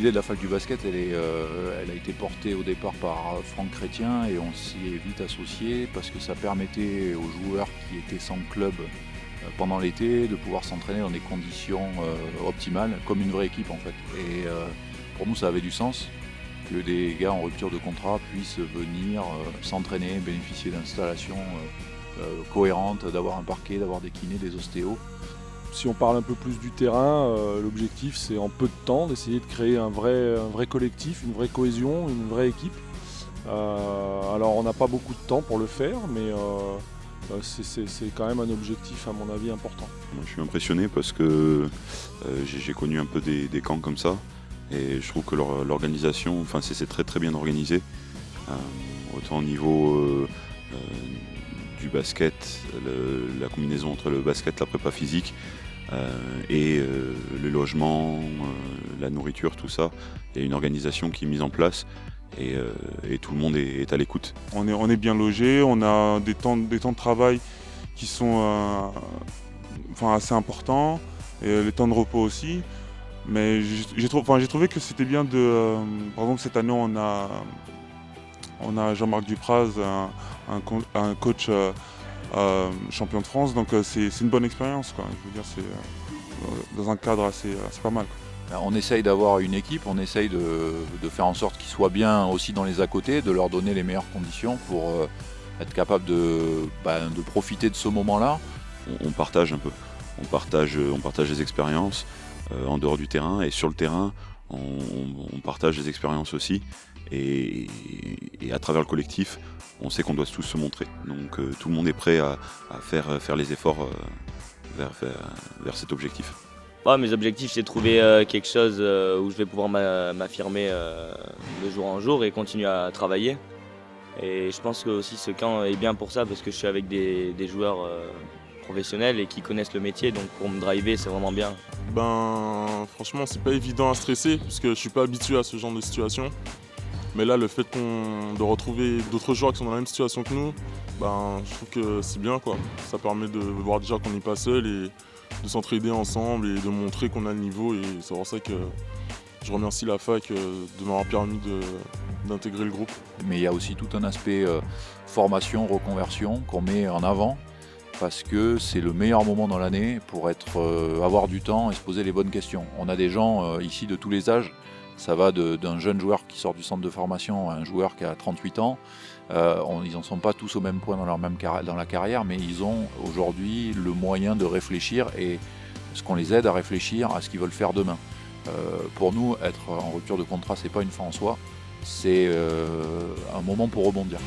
l'idée de la fac du basket, elle a été portée au départ par Franck Chrétien et on s'y est vite associé parce que ça permettait aux joueurs qui étaient sans club pendant l'été de pouvoir s'entraîner dans des conditions optimales, comme une vraie équipe en fait. Et pour nous, ça avait du sens que des gars en rupture de contrat puissent venir s'entraîner, bénéficier d'installations cohérentes, d'avoir un parquet, d'avoir des kinés, des ostéos. Si on parle un peu plus du terrain, l'objectif c'est en peu de temps d'essayer de créer un vrai collectif, une vraie cohésion, une vraie équipe. Alors on n'a pas beaucoup de temps pour le faire, mais c'est quand même un objectif à mon avis important. Moi, je suis impressionné parce que j'ai connu un peu des camps comme ça et je trouve que l'organisation, enfin c'est très très bien organisé, autant au niveau du basket, la combinaison entre le basket, la prépa physique et le logement, la nourriture, tout ça. Il y a une organisation qui est mise en place et tout le monde est à l'écoute. On est bien logé, on a des temps de travail qui sont assez importants, et les temps de repos aussi. Mais j'ai trouvé que c'était bien de... par exemple, cette année, on a Jean-Marc Dupraz, un coach champion de France, donc c'est une bonne expérience, quoi. Je veux dire, c'est dans un cadre assez pas mal, quoi. On essaye d'avoir une équipe, on essaye de faire en sorte qu'ils soient bien aussi dans les à côté, de leur donner les meilleures conditions pour être capable de profiter de ce moment-là. On partage un peu, on partage les expériences en dehors du terrain et sur le terrain, on partage les expériences aussi. Et à travers le collectif, on sait qu'on doit tous se montrer. Donc tout le monde est prêt à faire les efforts vers cet objectif. Mes objectifs, c'est de trouver quelque chose où je vais pouvoir m'affirmer de jour en jour et continuer à travailler. Et je pense que aussi ce camp est bien pour ça parce que je suis avec des joueurs professionnels et qui connaissent le métier. Donc pour me driver, c'est vraiment bien. Franchement, c'est pas évident à stresser puisque je suis pas habitué à ce genre de situation. Mais là, le fait de retrouver d'autres joueurs qui sont dans la même situation que nous, je trouve que c'est bien, quoi. Ça permet de voir déjà qu'on n'est pas seul et de s'entraider ensemble et de montrer qu'on a le niveau. Et c'est pour ça que je remercie la fac de m'avoir permis d'intégrer le groupe. Mais il y a aussi tout un aspect formation, reconversion qu'on met en avant parce que c'est le meilleur moment dans l'année pour avoir du temps et se poser les bonnes questions. On a des gens ici de tous les âges. Ça va d'un jeune joueur qui sort du centre de formation à un joueur qui a 38 ans. Ils n'en sont pas tous au même point dans la carrière, mais ils ont aujourd'hui le moyen de réfléchir et ce qu'on les aide à réfléchir à ce qu'ils veulent faire demain. Pour nous, être en rupture de contrat, c'est pas une fin en soi, c'est un moment pour rebondir.